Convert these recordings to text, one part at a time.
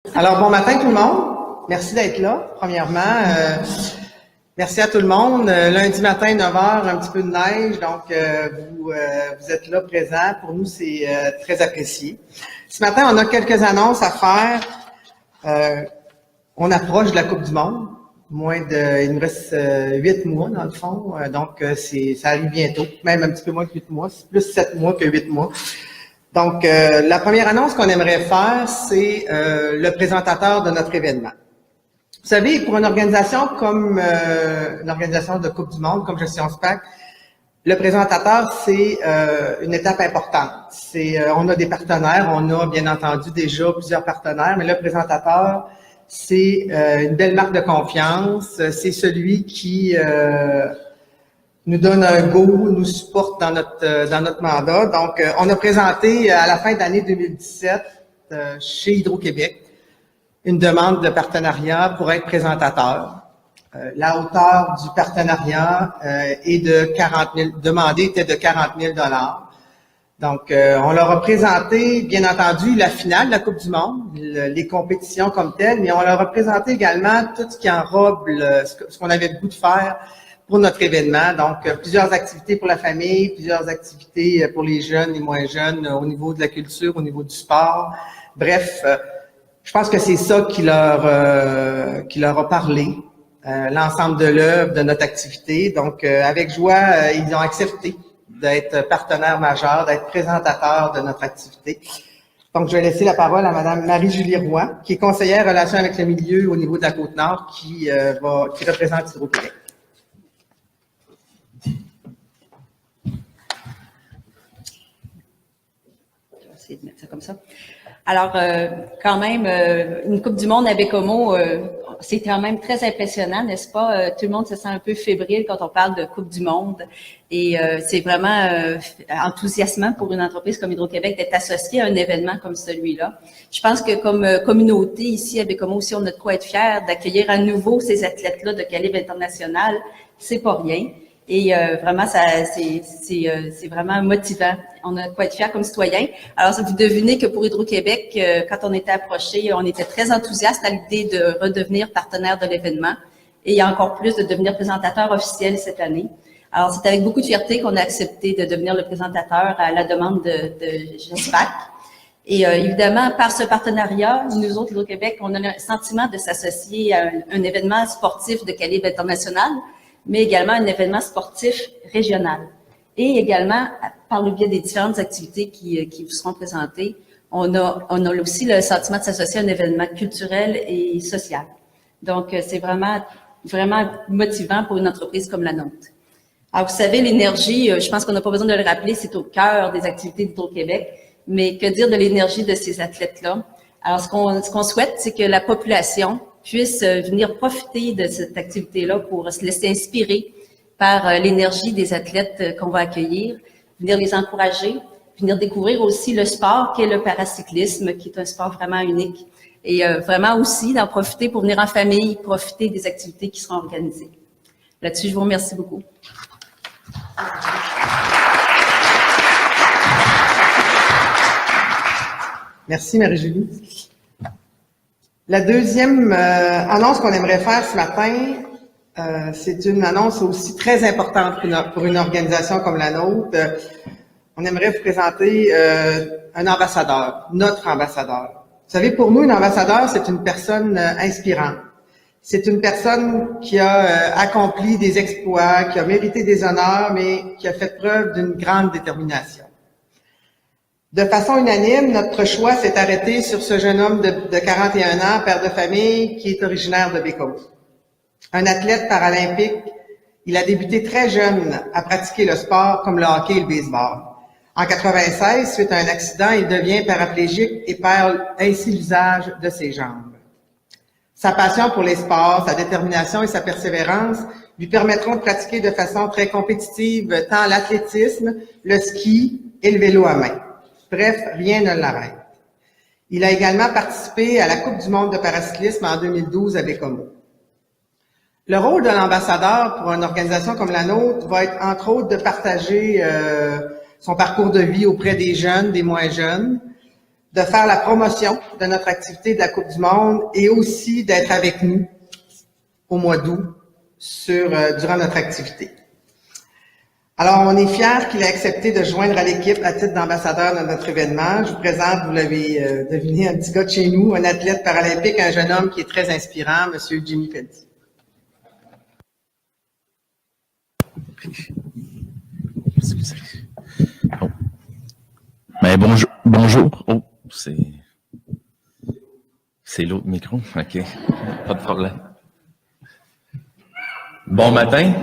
Alors, bon matin tout le monde. Merci d'être là, premièrement. Merci à tout le monde. Lundi matin, 9 heures, un petit peu de neige, donc vous êtes là présents. Pour nous, c'est très apprécié. Ce matin, on a quelques annonces à faire. On approche de la Coupe du Monde. Il nous reste 8 mois, dans le fond. Donc, ça arrive bientôt, même un petit peu moins que 8 mois. C'est plus 7 mois que 8 mois. Donc, la première annonce qu'on aimerait faire, c'est le présentateur de notre événement. Vous savez, pour une organisation comme l'organisation de Coupe du Monde, comme Gestion SPAC, le présentateur, c'est une étape importante. On a des partenaires, on a bien entendu déjà plusieurs partenaires, mais le présentateur, c'est une belle marque de confiance. C'est celui qui nous donne un go, nous supporte dans notre mandat. Donc, on a présenté à la fin de l'année 2017 chez Hydro-Québec une demande de partenariat pour être présentateur. La hauteur du partenariat est de 40 000, demandée était de 40 000 $. Donc, on leur a présenté, bien entendu, la finale de la Coupe du Monde, les compétitions comme telles, mais on leur a présenté également tout ce qui enrobe ce qu'on avait le goût de faire pour notre événement. Donc, plusieurs activités pour la famille, plusieurs activités pour les jeunes et moins jeunes au niveau de la culture, au niveau du sport. Bref, je pense que c'est ça qui leur a parlé, l'ensemble de l'œuvre, de notre activité. Donc, avec joie, ils ont accepté d'être partenaire majeur, d'être présentateur de notre activité. Donc, je vais laisser la parole à Madame Marie-Julie Roy, qui est conseillère relations avec le milieu au niveau de la Côte-Nord, qui représente Hydro-Québec. De mettre ça comme ça. Alors, quand même, une Coupe du Monde à Baie-Comeau, c'est quand même très impressionnant, n'est-ce pas? Tout le monde se sent un peu fébrile quand on parle de Coupe du Monde. Et c'est vraiment enthousiasmant pour une entreprise comme Hydro-Québec d'être associée à un événement comme celui-là. Je pense que comme communauté ici à Baie-Comeau aussi, on a de quoi être fiers d'accueillir à nouveau ces athlètes-là de calibre international. C'est pas rien. Et vraiment, c'est vraiment motivant. On a de quoi être fiers comme citoyens. Alors, vous devinez que pour Hydro-Québec, quand on était approché, on était très enthousiaste à l'idée de redevenir partenaire de l'événement et encore plus de devenir présentateur officiel cette année. Alors, c'est avec beaucoup de fierté qu'on a accepté de devenir le présentateur à la demande de GESPAC. Et évidemment, par ce partenariat, nous autres, Hydro-Québec, on a le sentiment de s'associer à un événement sportif de calibre international, mais également un événement sportif régional. Et également, par le biais des différentes activités qui vous seront présentées, on a aussi le sentiment de s'associer à un événement culturel et social. Donc, c'est vraiment motivant pour une entreprise comme la nôtre. Alors, vous savez, l'énergie, je pense qu'on n'a pas besoin de le rappeler, c'est au cœur des activités d'Hydro-Québec. Mais que dire de l'énergie de ces athlètes-là? Alors, ce qu'on souhaite, c'est que la population puisse venir profiter de cette activité-là pour se laisser inspirer par l'énergie des athlètes qu'on va accueillir, venir les encourager, venir découvrir aussi le sport qu'est le paracyclisme, qui est un sport vraiment unique, et vraiment aussi d'en profiter pour venir en famille, profiter des activités qui seront organisées. Là-dessus, je vous remercie beaucoup. Merci Marie-Julie. La deuxième annonce qu'on aimerait faire ce matin, c'est une annonce aussi très importante pour une organisation comme la nôtre. On aimerait vous présenter un ambassadeur, notre ambassadeur. Vous savez, pour nous, un ambassadeur, c'est une personne inspirante. C'est une personne qui a accompli des exploits, qui a mérité des honneurs, mais qui a fait preuve d'une grande détermination. De façon unanime, notre choix s'est arrêté sur ce jeune homme de 41 ans, père de famille, qui est originaire de Baie-Comeau. Un athlète paralympique, il a débuté très jeune à pratiquer le sport comme le hockey et le baseball. En 96, suite à un accident, il devient paraplégique et perd ainsi l'usage de ses jambes. Sa passion pour les sports, sa détermination et sa persévérance lui permettront de pratiquer de façon très compétitive tant l'athlétisme, le ski et le vélo à main. Bref, rien ne l'arrête. Il a également participé à la Coupe du monde de paracyclisme en 2012 à Baie-Comeau. Le rôle de l'ambassadeur pour une organisation comme la nôtre va être, entre autres, de partager son parcours de vie auprès des jeunes, des moins jeunes, de faire la promotion de notre activité de la Coupe du Monde et aussi d'être avec nous au mois d'août durant notre activité. Alors, on est fiers qu'il ait accepté de joindre à l'équipe à titre d'ambassadeur de notre événement. Je vous présente, vous l'avez deviné, un petit gars de chez nous, un athlète paralympique, un jeune homme qui est très inspirant, M. Jimmy Pelletier. Oh. Mais bonjour. Oh, c'est l'autre micro. OK. Pas de problème. Bon matin.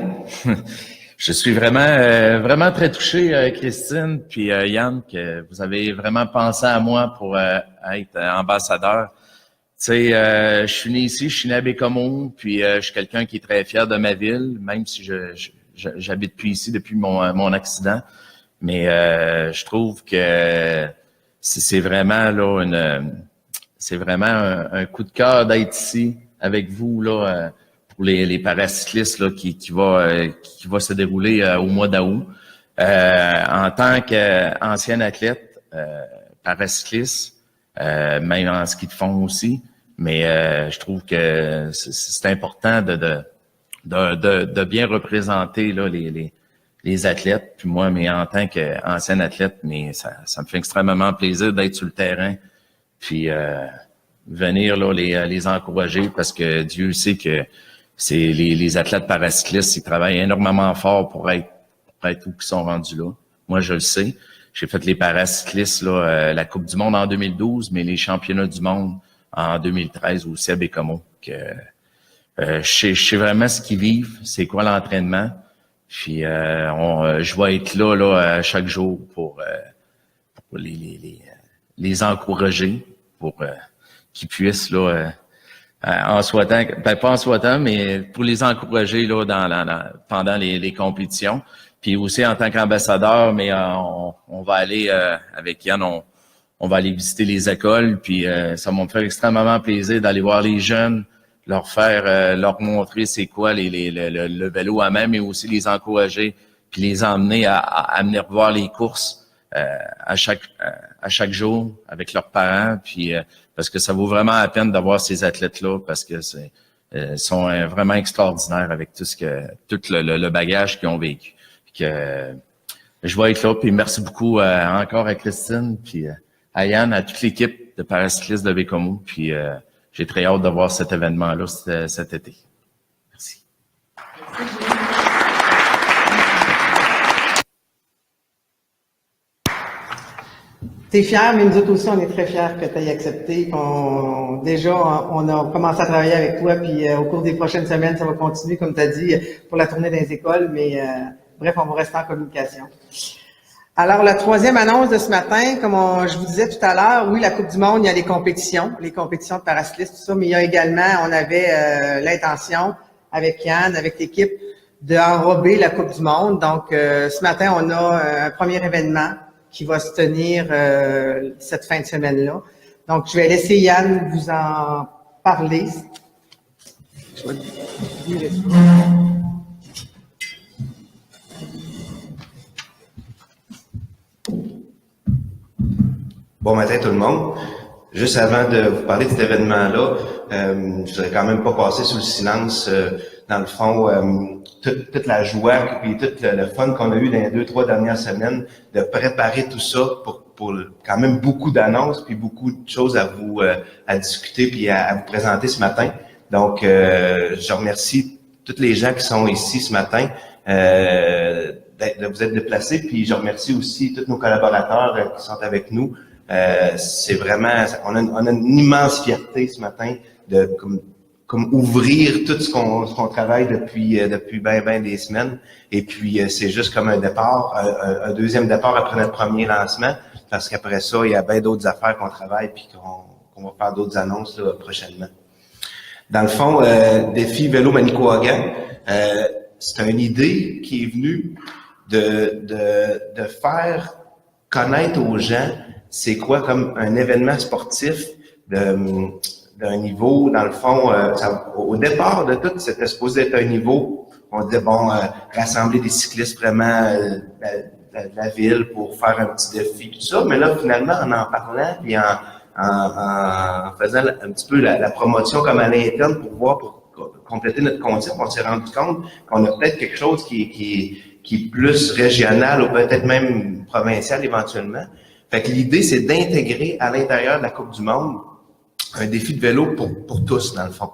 Je suis vraiment très touché, Christine puis Yann, que vous avez vraiment pensé à moi pour être ambassadeur. Tu sais, je suis né ici, je suis né à Bécomo, puis je suis quelqu'un qui est très fier de ma ville, même si j'habite plus ici depuis mon accident. Mais je trouve que c'est vraiment là c'est vraiment un coup de cœur d'être ici avec vous là. Pour les paracyclistes là, qui va se dérouler au mois d'août. En tant qu'ancien athlète paracycliste, même en ski de fond aussi, mais je trouve que c'est important de bien représenter là, les athlètes. Puis moi, mais en tant qu'ancien athlète, mais ça me fait extrêmement plaisir d'être sur le terrain, puis venir là les encourager parce que Dieu sait que c'est les athlètes paracyclistes, ils travaillent énormément fort pour être où ils sont rendus là. Moi, je le sais. J'ai fait les paracyclistes, là, la Coupe du monde en 2012, mais les championnats du monde en 2013 aussi à Bécomo. Je sais vraiment ce qu'ils vivent, c'est quoi l'entraînement. Puis je vais être là chaque jour pour les encourager, pour qu'ils puissent là. En souhaitant, pas en souhaitant, mais pour les encourager là pendant les compétitions. Puis aussi en tant qu'ambassadeur, mais on va aller avec Yann, on va aller visiter les écoles. Puis ça va me faire extrêmement plaisir d'aller voir les jeunes, leur montrer c'est quoi le vélo à main, mais aussi les encourager, puis les emmener à venir voir les courses à chaque jour avec leurs parents. Puis parce que ça vaut vraiment la peine d'avoir ces athlètes-là parce que sont vraiment extraordinaires avec tout le bagage qu'ils ont vécu. Que je vais être là, puis merci beaucoup encore à Christine, puis à Yann, à toute l'équipe de paracyclistes de Bécomo, puis j'ai très hâte de voir cet événement-là cet été. Merci. T'es fier, mais nous autres aussi, on est très fiers que tu aies accepté. Déjà, on a commencé à travailler avec toi, puis au cours des prochaines semaines, ça va continuer, comme tu as dit, pour la tournée des écoles, mais bref, on va rester en communication. Alors, la troisième annonce de ce matin, comme je vous disais tout à l'heure, oui, la Coupe du monde, il y a les compétitions de paracyclistes, tout ça, mais il y a également, on avait l'intention, avec Yann, avec l'équipe, d'enrober la Coupe du monde. Donc, ce matin, on a un premier événement qui va se tenir cette fin de semaine-là. Donc, je vais laisser Yann vous en parler. Je vais dire ça. Bon matin tout le monde. Juste avant de vous parler de cet événement-là, je voudrais quand même pas passer sous le silence, dans le fond, toute la joie et tout le fun qu'on a eu dans les 2-3 dernières semaines de préparer tout ça pour quand même beaucoup d'annonces puis beaucoup de choses à vous à discuter puis à vous présenter ce matin. Donc, je remercie tous les gens qui sont ici ce matin de vous être déplacés, puis je remercie aussi tous nos collaborateurs qui sont avec nous. C'est vraiment, on a une immense fierté ce matin de comme ouvrir tout ce qu'on travaille depuis ben des semaines. Et puis c'est juste comme un départ, un deuxième départ après notre premier lancement, parce qu'après ça, il y a bien d'autres affaires qu'on travaille puis qu'on va faire d'autres annonces là, prochainement. Dans le fond, défi vélo Manicouagan, c'est une idée qui est venue de faire connaître aux gens c'est quoi comme un événement sportif d'un niveau, dans le fond, au départ de tout, c'était supposé être un niveau, on disait, bon, rassembler des cyclistes vraiment de de la ville pour faire un petit défi, tout ça. Mais là, finalement, en parlant, puis en faisant un petit peu la promotion comme à l'interne pour compléter notre concept, on s'est rendu compte qu'on a peut-être quelque chose qui est plus régional ou peut-être même provincial éventuellement. Fait que l'idée, c'est d'intégrer à l'intérieur de la Coupe du Monde un défi de vélo pour tous, dans le fond.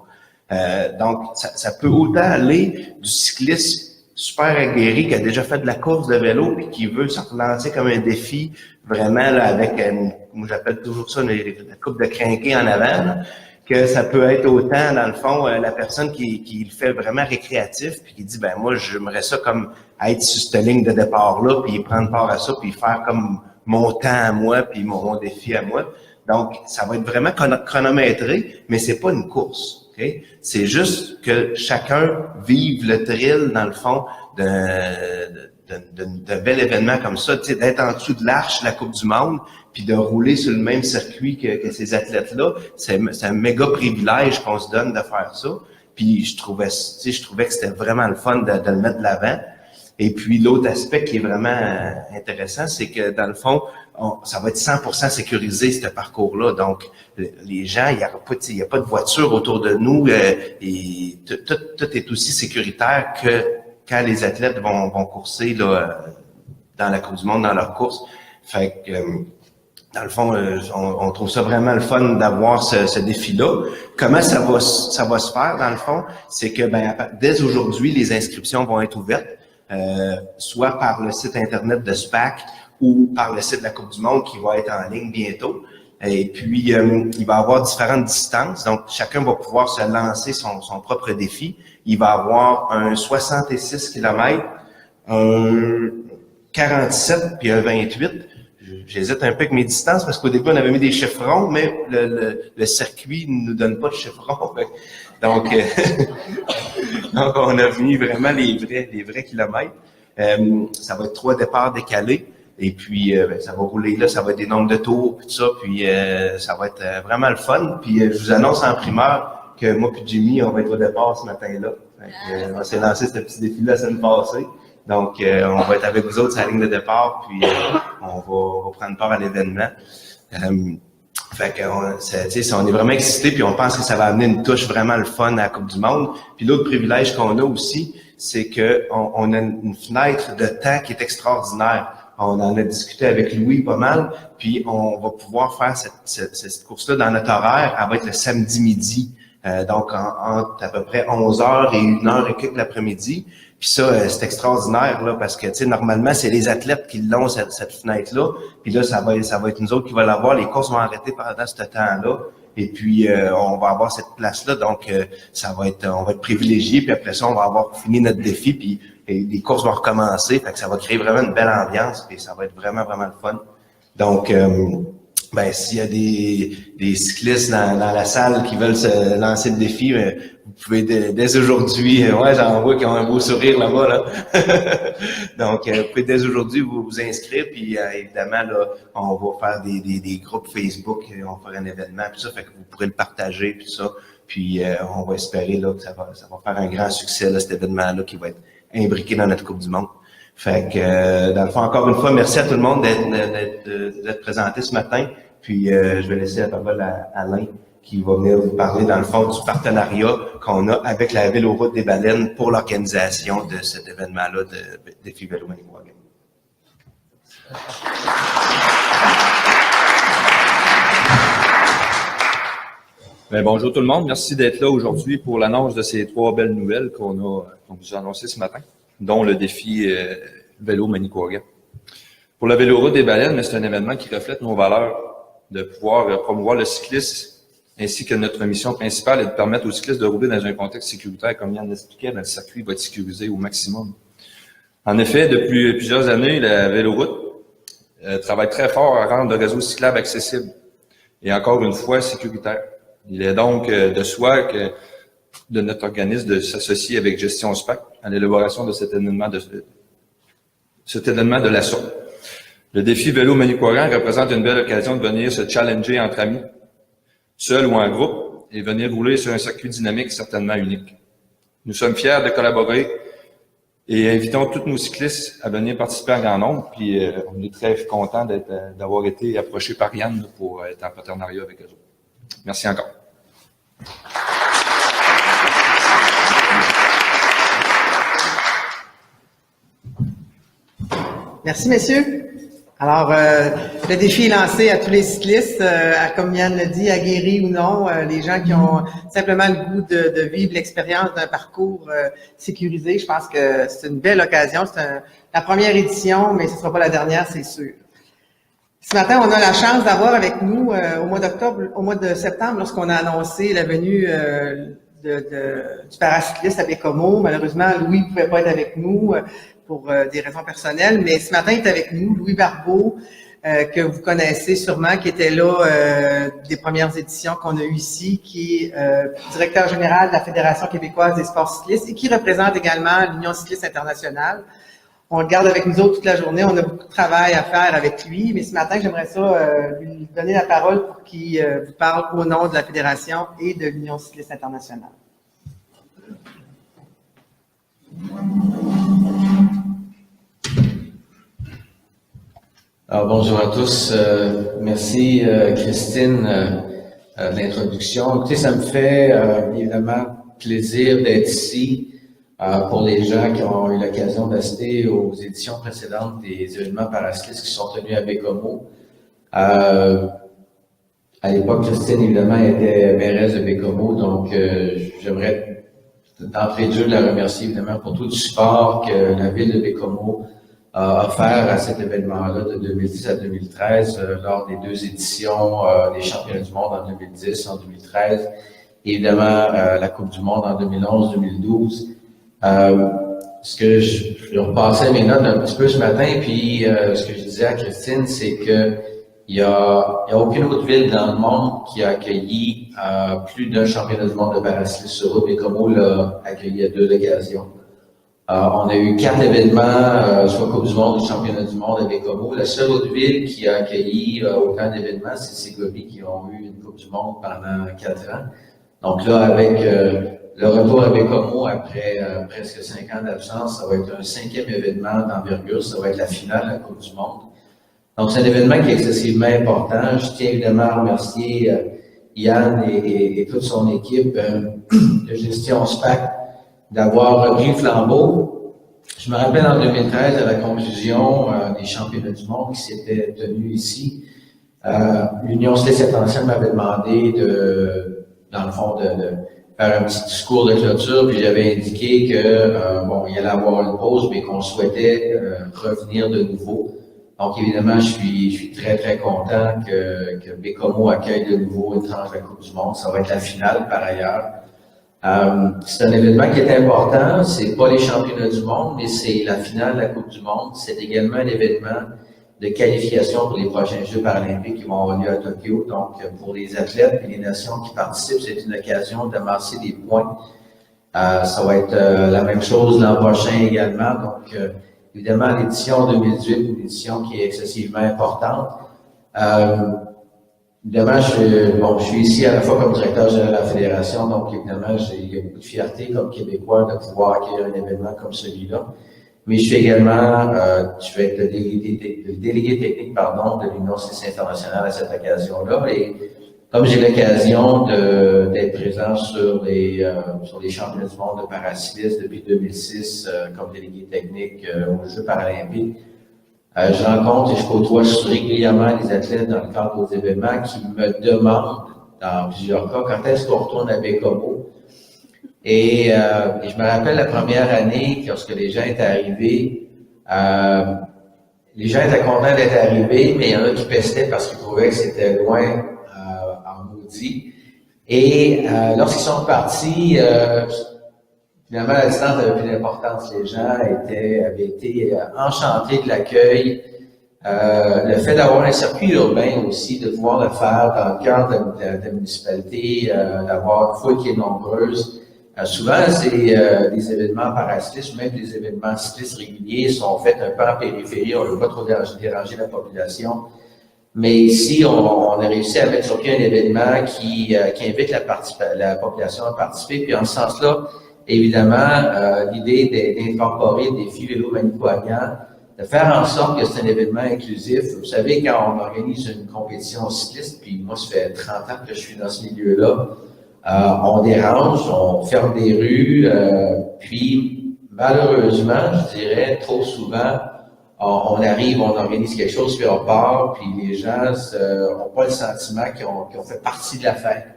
Donc, ça peut autant aller du cycliste super aguerri qui a déjà fait de la course de vélo puis qui veut se relancer comme un défi vraiment là, avec, moi j'appelle toujours ça la coupe de crinqué en avant, là, que ça peut être autant, dans le fond, la personne qui le fait vraiment récréatif puis qui dit, ben moi, j'aimerais ça comme être sur cette ligne de départ-là puis prendre part à ça puis faire comme mon temps à moi puis mon défi à moi. Donc, ça va être vraiment chronométré, mais c'est pas une course. Okay? C'est juste que chacun vive le thrill, dans le fond, d'un bel événement comme ça, d'être en dessous de l'arche de la Coupe du Monde, puis de rouler sur le même circuit que ces athlètes-là. C'est un méga privilège qu'on se donne de faire ça. Puis je trouvais que c'était vraiment le fun de le mettre de l'avant. Et puis l'autre aspect qui est vraiment intéressant, c'est que dans le fond, ça va être 100% sécurisé ce parcours-là. Donc les gens, il y a pas de voiture autour de nous, et tout est aussi sécuritaire que quand les athlètes vont courser là dans la Coupe du Monde, dans leur course. Fait que dans le fond, on trouve ça vraiment le fun d'avoir ce défi-là. Comment ça va se faire, dans le fond? C'est que dès aujourd'hui, les inscriptions vont être ouvertes. Soit par le site Internet de SPAC ou par le site de la Coupe du Monde qui va être en ligne bientôt. Et puis, il va y avoir différentes distances. Donc, chacun va pouvoir se lancer son propre défi. Il va avoir un 66 km, un 47 puis un 28. J'hésite un peu avec mes distances parce qu'au début, on avait mis des chiffrons, mais le circuit ne nous donne pas de chiffrons. Donc, donc, on a mis vraiment les vrais kilomètres. Ça va être 3 départs décalés. Et puis, ça va rouler là, ça va être des nombres de tours, puis tout ça. Puis, ça va être vraiment le fun. Puis, je vous annonce en primeur que moi puis Jimmy, on va être au départ ce matin-là. On s'est lancé ce petit défi-là la semaine passée. Donc, on va être avec vous autres sur la ligne de départ, puis on va prendre part à l'événement. Fait que on est vraiment excités, puis on pense que ça va amener une touche vraiment le fun à la Coupe du Monde. Puis l'autre privilège qu'on a aussi, c'est que on a une fenêtre de temps qui est extraordinaire. On en a discuté avec Louis pas mal, puis on va pouvoir faire cette course-là dans notre horaire. Elle va être le samedi midi, donc entre à peu près 11h et 1h et quelques l'après-midi. Puis ça, c'est extraordinaire là, parce que normalement c'est les athlètes qui l'ont cette fenêtre-là. Puis là, ça va être nous autres qui va l'avoir. Les courses vont arrêter pendant ce temps-là. Et puis on va avoir cette place-là, donc on va être privilégiés. Puis après ça, on va avoir fini notre défi. Puis les courses vont recommencer. Fait que ça va créer vraiment une belle ambiance. Puis ça va être vraiment vraiment le fun. Donc s'il y a des cyclistes dans la salle qui veulent se lancer le défi, vous pouvez dès aujourd'hui, j'en vois qui ont un beau sourire là-bas, là. Donc, vous pouvez dès aujourd'hui vous inscrire, puis évidemment, là, on va faire des groupes Facebook, on va faire un événement, puis ça, fait que vous pourrez le partager, puis ça. Puis on va espérer là que ça va faire un grand succès, là, cet événement-là, qui va être imbriqué dans notre Coupe du Monde. Fait que, dans le fond, encore une fois, merci à tout le monde d'être présenté ce matin. Puis, je vais laisser la parole à Alain qui va venir vous parler, dans le fond, du partenariat qu'on a avec la Véloroute des Baleines pour l'organisation de cet événement-là de Défi Vélo Manicouagan. Bonjour tout le monde. Merci d'être là aujourd'hui pour l'annonce de ces 3 belles nouvelles qu'on vous a annoncées ce matin, dont le défi Vélo Manicouagan. Pour la Véloroute des Baleines, c'est un événement qui reflète nos valeurs de pouvoir promouvoir le cyclisme ainsi que notre mission principale est de permettre aux cyclistes de rouler dans un contexte sécuritaire. Comme Yann l'expliquait, le circuit va être sécurisé au maximum. En effet, depuis plusieurs années, la Véloroute travaille très fort à rendre le réseau cyclable accessible et encore une fois sécuritaire. Il est donc de soi que de notre organisme de s'associer avec Gestion SPAC à l'élaboration de cet événement de la sorte. Le défi Vélo Manicouagan représente une belle occasion de venir se challenger entre amis, seul ou en groupe, et venir rouler sur un circuit dynamique certainement unique. Nous sommes fiers de collaborer Et invitons tous nos cyclistes à venir participer en grand nombre. Puis on est très contents d'avoir été approchés par Yann pour être en partenariat avec eux autres. Merci encore. Merci, messieurs. Alors, le défi est lancé à tous les cyclistes, comme Yann l'a dit, aguerris ou non, les gens qui ont simplement le goût de vivre l'expérience d'un parcours sécurisé. Je pense que c'est une belle occasion. C'est la première édition, mais ce ne sera pas la dernière, c'est sûr. Ce matin, on a la chance d'avoir avec nous, au mois de septembre, lorsqu'on a annoncé la venue du paracycliste à Baie-Comeau. Malheureusement, Louis ne pouvait pas être avec nous pour des raisons personnelles, mais ce matin, il est avec nous, Louis Barbeau, que vous connaissez sûrement, qui était là des premières éditions qu'on a eues ici, qui est directeur général de la Fédération québécoise des sports cyclistes et qui représente également l'Union cycliste internationale. On le garde avec nous autres toute la journée, on a beaucoup de travail à faire avec lui, mais ce matin, j'aimerais ça lui donner la parole pour qu'il vous parle au nom de la Fédération et de l'Union cycliste internationale. Alors, bonjour à tous. Merci, Christine, de l'introduction. Écoutez, ça me fait évidemment plaisir d'être ici pour les gens qui ont eu l'occasion d'assister aux éditions précédentes des événements paracyclistes qui sont tenus à Baie-Comeau. À l'époque, Christine, évidemment, était mairesse de Baie-Comeau, donc j'aimerais d'entrée de jeu la remercier évidemment pour tout le support que la ville de Baie-Comeau a offert à cet événement-là de 2010 à 2013 lors des deux éditions des championnats du monde en 2010, en 2013, et évidemment la Coupe du monde en 2011-2012. Ce que je repassais mes notes un petit peu ce matin, puis ce que je disais à Christine, c'est que il y a aucune autre ville dans le monde qui a accueilli plus d'un championnat du monde de paracyclisme sur route, et Baie-Comeau l'a accueilli à 2 occasions. On a eu 4 événements, soit Coupe du monde ou Championnat du monde à Baie-Comeau. La seule autre ville qui a accueilli autant d'événements, c'est Ségovie, qui ont eu une Coupe du monde pendant 4 ans. Donc là, avec le retour à Baie-Comeau après presque 5 ans d'absence, ça va être un 5e événement d'envergure, ça va être la finale de la Coupe du monde. Donc c'est un événement qui est excessivement important. Je tiens évidemment à remercier Yann et toute son équipe de gestion SPAC d'avoir repris le flambeau. Je me rappelle en 2013, à la conclusion des championnats du monde qui s'étaient tenus ici, l'Union cycliste internationale m'avait demandé dans le fond, de faire un petit discours de clôture, puis j'avais indiqué que il allait avoir une pause, mais qu'on souhaitait revenir de nouveau. Donc évidemment, je suis très très content que Baie-Comeau accueille de nouveau une tranche de la Coupe du monde. Ça va être la finale par ailleurs. C'est un événement qui est important. C'est pas les championnats du monde, mais c'est la finale de la Coupe du monde. C'est également un événement de qualification pour les prochains Jeux paralympiques qui vont avoir lieu à Tokyo. Donc, pour les athlètes et les nations qui participent, c'est une occasion d'amasser des points. Ça va être la même chose l'an prochain également. Donc, évidemment, l'édition 2018, une édition qui est excessivement importante. Évidemment, je suis ici à la fois comme directeur général de la Fédération, donc évidemment, il y a beaucoup de fierté comme Québécois de pouvoir accueillir un événement comme celui-là. Mais je suis également, je vais être le délégué technique, de l'Union cycliste internationale à cette occasion-là. Et comme j'ai l'occasion d'être présent sur les championnats du monde de paracyclisme depuis 2006 comme délégué technique aux Jeux paralympiques, je rencontre et je côtoie régulièrement les athlètes dans le cadre des événements qui me demandent, dans plusieurs cas, quand est-ce qu'on retourne à Baie-Comeau. Et je me rappelle la première année, lorsque les gens étaient arrivés, les gens étaient contents d'être arrivés, mais il y en a qui pestaient parce qu'ils trouvaient que c'était loin en maudit. Et lorsqu'ils sont partis, finalement, la distance avait plus d'importance. Les gens avaient été enchantés de l'accueil. Le fait d'avoir un circuit urbain aussi, de pouvoir le faire dans le cœur de la municipalité, d'avoir une foule qui est nombreuse. Souvent, c'est des événements paracyclistes, même des événements cyclistes réguliers sont faits un peu en périphérie. On ne veut pas trop déranger la population. Mais ici, on a réussi à mettre sur pied un événement qui invite la population à participer. Puis en ce sens-là, évidemment, l'idée d'incorporer le défi Vélo Manicouagan, de faire en sorte que c'est un événement inclusif. Vous savez, quand on organise une compétition cycliste, puis moi, ça fait 30 ans que je suis dans ce milieu-là, on dérange, on ferme des rues, puis malheureusement, je dirais, trop souvent, on arrive, on organise quelque chose, puis on part, puis les gens n'ont pas le sentiment qu'ils ont fait partie de la fête.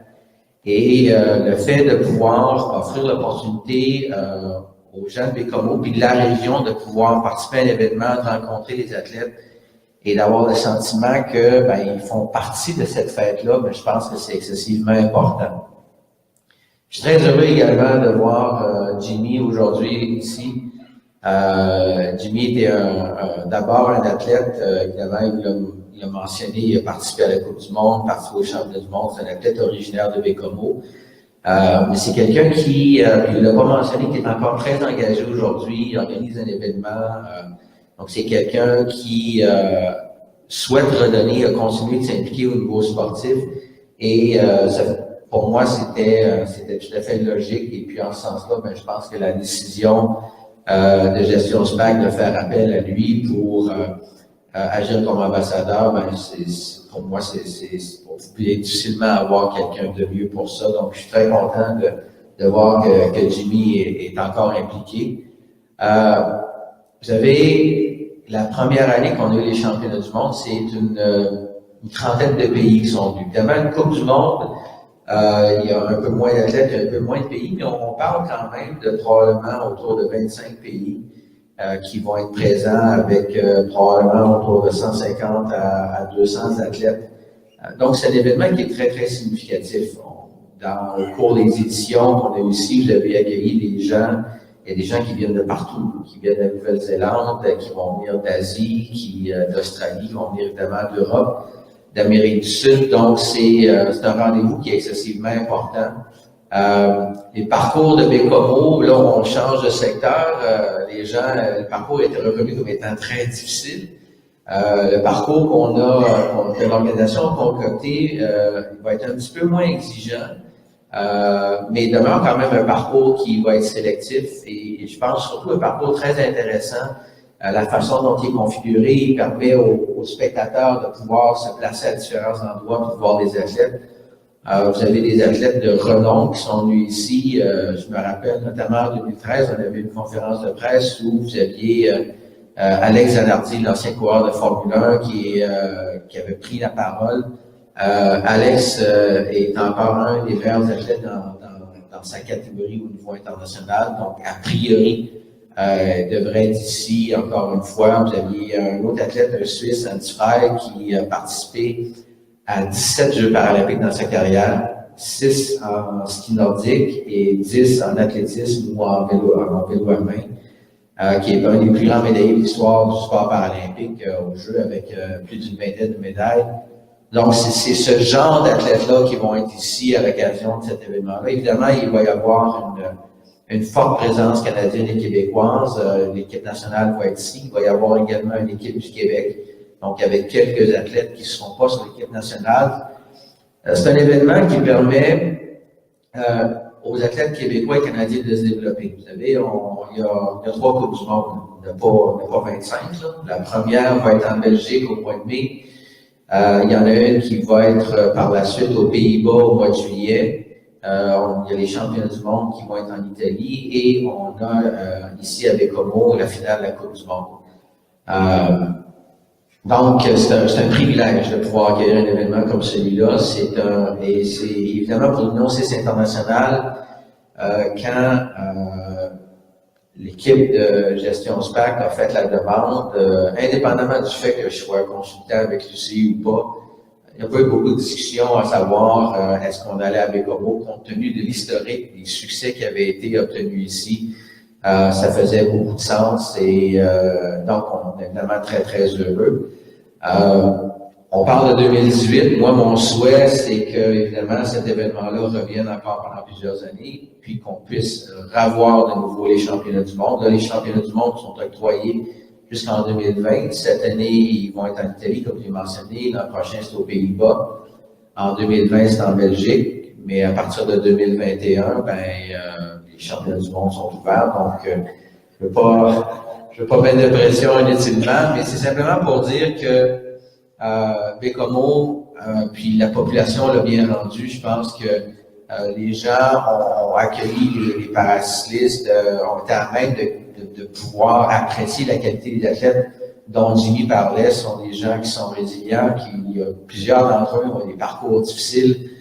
Et le fait de pouvoir offrir l'opportunité aux gens de Bécomo, puis de la région, de pouvoir participer à un événement, de rencontrer les athlètes et d'avoir le sentiment que ils font partie de cette fête-là, je pense que c'est excessivement important. Je suis très heureux également de voir Jimmy aujourd'hui ici. Jimmy était d'abord un athlète, évidemment, il a mentionné, il a participé à la Coupe du Monde, participé au Championnat du Monde, c'est un athlète originaire de Bécomo. Mais c'est quelqu'un qui, il l'a pas mentionné, qui est encore très engagé aujourd'hui, il organise un événement. Donc c'est quelqu'un qui souhaite redonner, continuer de s'impliquer au niveau sportif. Et pour moi, c'était tout à fait logique. Et puis en ce sens-là, je pense que la décision de Gestion SPAC de faire appel à lui pour agir comme ambassadeur, pour moi, vous pouvez difficilement avoir quelqu'un de mieux pour ça. Donc, je suis très content de voir que Jimmy est encore impliqué. Vous savez, la première année qu'on a eu les championnats du monde, c'est une trentaine de pays qui sont venus. Évidemment, une Coupe du Monde, il y a un peu moins d'athlètes, il y a un peu moins de pays, mais on parle quand même de probablement autour de 25 pays qui vont être présents avec probablement autour de 150 à 200 athlètes. Donc, c'est un événement qui est très, très significatif. Au cours des éditions qu'on a ici, vous avez accueilli des gens, il y a des gens qui viennent de partout, qui viennent de la Nouvelle-Zélande, qui vont venir d'Asie, d'Australie, qui vont venir évidemment d'Europe, d'Amérique du Sud. Donc, c'est un rendez-vous qui est excessivement important. Les parcours de Bécomo, là, on change de secteur. Les gens, le parcours était reconnu comme étant très difficile. Le parcours que l'organisation a concocté, il va être un petit peu moins exigeant, mais il demeure quand même un parcours qui va être sélectif et je pense surtout un parcours très intéressant. La façon dont il est configuré, il permet aux spectateurs de pouvoir se placer à différents endroits pour voir les athlètes. Vous avez des athlètes de renom qui sont venus ici. Je me rappelle notamment en 2013, on avait une conférence de presse où vous aviez Alex Zanardi, l'ancien coureur de Formule 1, qui avait pris la parole. Alex est encore un des meilleurs athlètes dans sa catégorie au niveau international. Donc, a priori, devrait être ici encore une fois. Vous aviez un autre athlète, un Suisse, Andy Frey, qui a participé à 17 Jeux paralympiques dans sa carrière, 6 en ski nordique et 10 en athlétisme ou en vélo à main, qui est un des plus grands médaillés de l'histoire du sport paralympique aux Jeux avec plus d'une vingtaine de médailles. Donc, c'est ce genre d'athlètes-là qui vont être ici à l'occasion de cet événement-là. Évidemment, il va y avoir une forte présence canadienne et québécoise. L'équipe nationale va être ici. Il va y avoir également une équipe du Québec. Donc, avec quelques athlètes qui ne seront pas sur l'équipe nationale. C'est un événement qui permet aux athlètes québécois et canadiens de se développer. Vous savez, il y a 3 Coupes du Monde, il n'y a pas 25. Là. La première va être en Belgique au mois de mai. Il y en a une qui va être par la suite aux Pays-Bas au mois de juillet. Il y a les championnats du monde qui vont être en Italie et on a ici à Bécomo la finale de la Coupe du Monde. Donc, c'est un privilège de pouvoir accueillir un événement comme celui-là. Et c'est évidemment pour l'Union CIS internationale, quand l'équipe de gestion SPAC a fait la demande, indépendamment du fait que je sois consultant avec l'UCI ou pas, il n'y a pas eu beaucoup de discussions à savoir est-ce qu'on allait à Bécomo, compte tenu de l'historique, des succès qui avaient été obtenus ici. Ça faisait beaucoup de sens et donc on est évidemment très, très heureux. On parle de 2018. Moi, mon souhait, c'est que, évidemment, cet événement-là revienne encore pendant plusieurs années, puis qu'on puisse revoir de nouveau les championnats du monde. Là, les championnats du monde sont octroyés jusqu'en 2020. Cette année, ils vont être en Italie, comme j'ai mentionné. L'an prochain, c'est aux Pays-Bas. En 2020, c'est en Belgique. Mais à partir de 2021, les championnats du monde sont ouverts, donc je veux pas mettre de pression inutilement, mais c'est simplement pour dire que Baie-Comeau, puis la population l'a bien rendu. Je pense que les gens ont accueilli les paracyclistes, ont été à même de pouvoir apprécier la qualité des athlètes dont Jimmy parlait. Ce sont des gens qui sont résilients, plusieurs d'entre eux ont des parcours difficiles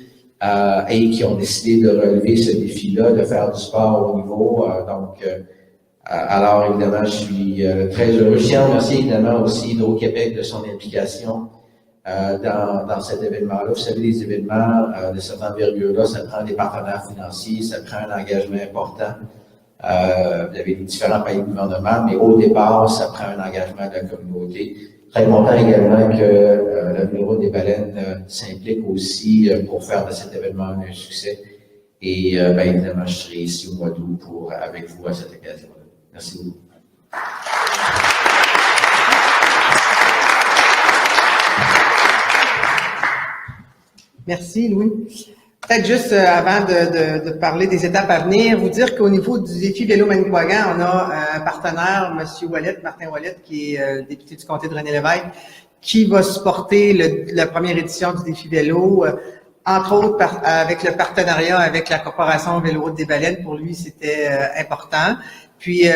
et qui ont décidé de relever ce défi-là, de faire du sport au niveau. Alors, évidemment, je suis très heureux. Je tiens à remercier évidemment aussi Hydro-Québec de son implication dans cet événement-là. Vous savez, les événements de cette envergure-là, ça prend des partenaires financiers, ça prend un engagement important. Vous avez les différents pays de gouvernement, mais au départ, ça prend un engagement de la communauté. Très content également que la Bureau des baleines s'implique aussi pour faire de cet événement un succès. Et évidemment, je serai ici au mois d'août avec vous à cette occasion-là. Merci beaucoup. Merci, Louis. Peut-être juste avant de parler des étapes à venir, vous dire qu'au niveau du défi Vélo Manicouagan, on a un partenaire, M. Martin Ouellet, qui est député du comté de René-Lévesque, qui va supporter la première édition du défi Vélo, entre autres avec le partenariat avec la Corporation Vélo-Route des Baleines. Pour lui, c'était important. Puis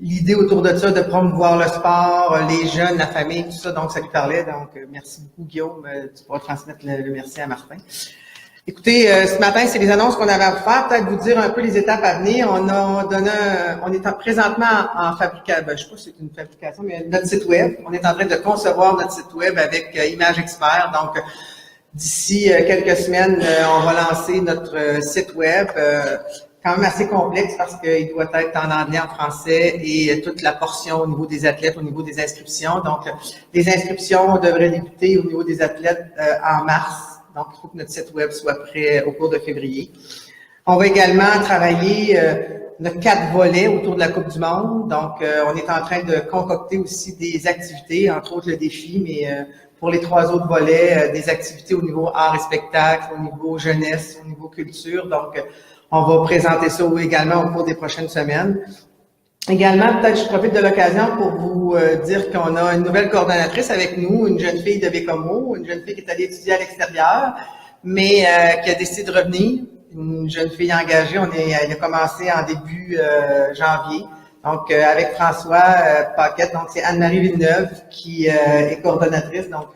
l'idée autour de ça, de promouvoir le sport, les jeunes, la famille, tout ça, donc ça lui parlait. Donc, merci beaucoup, Guillaume. Tu pourras transmettre le merci à Martin. Écoutez, ce matin, c'est les annonces qu'on avait à vous faire. Peut-être vous dire un peu les étapes à venir. On est présentement en fabrication, je sais pas si c'est une fabrication, mais notre site web. On est en train de concevoir notre site web avec Image Expert. Donc, d'ici quelques semaines, on va lancer notre site web. Quand même assez complexe parce qu'il doit être en anglais, en français et toute la portion au niveau des athlètes, au niveau des inscriptions. Donc, les inscriptions devraient débuter au niveau des athlètes en mars. Donc, il faut que notre site web soit prêt au cours de février. On va également travailler notre 4 volets autour de la Coupe du Monde. Donc, on est en train de concocter aussi des activités, entre autres le défi, mais pour les 3 autres volets, des activités au niveau art et spectacle, au niveau jeunesse, au niveau culture. Donc, on va présenter ça également au cours des prochaines semaines. Également, peut-être je profite de l'occasion pour vous dire qu'on a une nouvelle coordonnatrice avec nous, une jeune fille de Baie-Comeau, une jeune fille qui est allée étudier à l'extérieur, mais qui a décidé de revenir. Une jeune fille engagée, elle a commencé en début janvier. Donc, avec François Paquette, donc c'est Anne-Marie Villeneuve qui est coordonnatrice. Donc,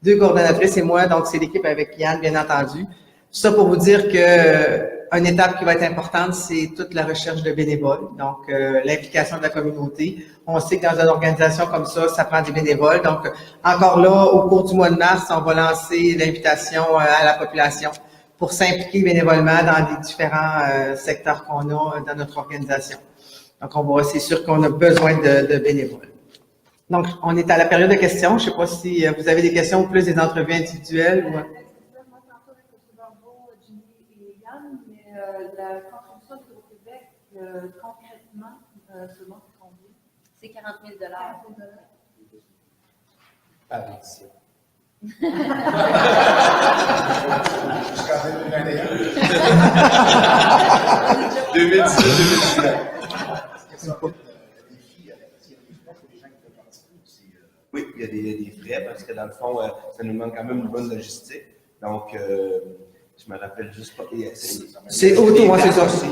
2 coordonnatrices et moi, donc c'est l'équipe avec Yann, bien entendu. Tout ça pour vous dire que une étape qui va être importante, c'est toute la recherche de bénévoles, donc l'implication de la communauté. On sait que dans une organisation comme ça prend des bénévoles. Donc, encore là, au cours du mois de mars, on va lancer l'invitation à la population pour s'impliquer bénévolement dans les différents secteurs qu'on a dans notre organisation. Donc, c'est sûr qu'on a besoin de bénévoles. Donc, on est à la période de questions. Je ne sais pas si vous avez des questions ou plus des entrevues individuelles. Ou... La contribution d'Hydro-Québec, concrètement, selon ce qu'on dit, c'est 40 000 $. Par édition. Jusqu'en 2021. 2019. Oui, il y a des frais parce que dans le fond, ça nous demande quand même une bonne logistique. Donc, je me rappelle juste pas. C'est auto, c'est ça. Si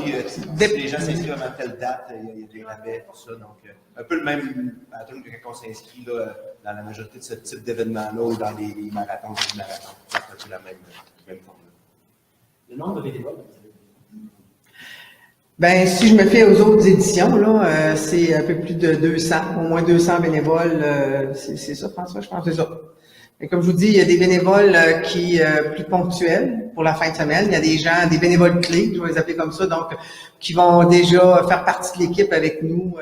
les gens s'inscrivent avant telle date, il y a des rabais, tout ça. Donc, un peu le même pattern que quand on s'inscrit là, dans la majorité de ce type d'événements-là ou dans les marathons, les marathons. C'est un peu la même forme. Le nombre de bénévoles. Ben, si je me fie aux autres éditions, là, c'est un peu plus de 200, au moins 200 bénévoles. C'est ça, François, je pense que c'est ça. Et comme je vous dis, il y a des bénévoles plus ponctuels pour la fin de semaine. Il y a des gens, des bénévoles clés, je vais les appeler comme ça, donc qui vont déjà faire partie de l'équipe avec nous,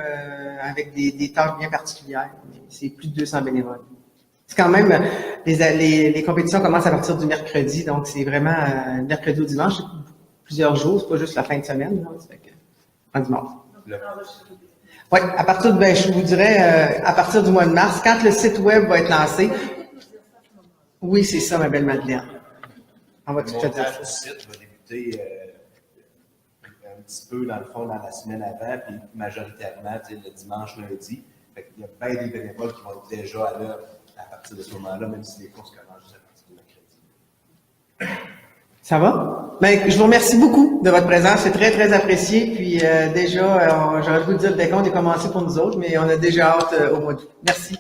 avec des tâches bien particulières. C'est plus de 200 bénévoles. C'est quand même, les compétitions commencent à partir du mercredi, donc c'est vraiment mercredi au dimanche, c'est plusieurs jours, c'est pas juste la fin de semaine, là, c'est un dimanche. Oui, à partir de, je vous dirais, à partir du mois de mars, quand le site web va être lancé. Oui, c'est ça, ma belle Madeleine. On va tout Le te dire montage ça. du site va débuter un petit peu, dans le fond, dans la semaine avant, puis majoritairement, le dimanche, lundi. Fait qu'il y a bien des bénévoles qui vont être déjà à l'heure à partir de ce moment-là, même si les courses commencent juste à partir de mercredi. Ça va? Ben, je vous remercie beaucoup de votre présence. C'est très, très apprécié. Puis déjà, j'aurais voulu dire le décompte est commencé pour nous autres, mais on a déjà hâte au mois d'août. Merci.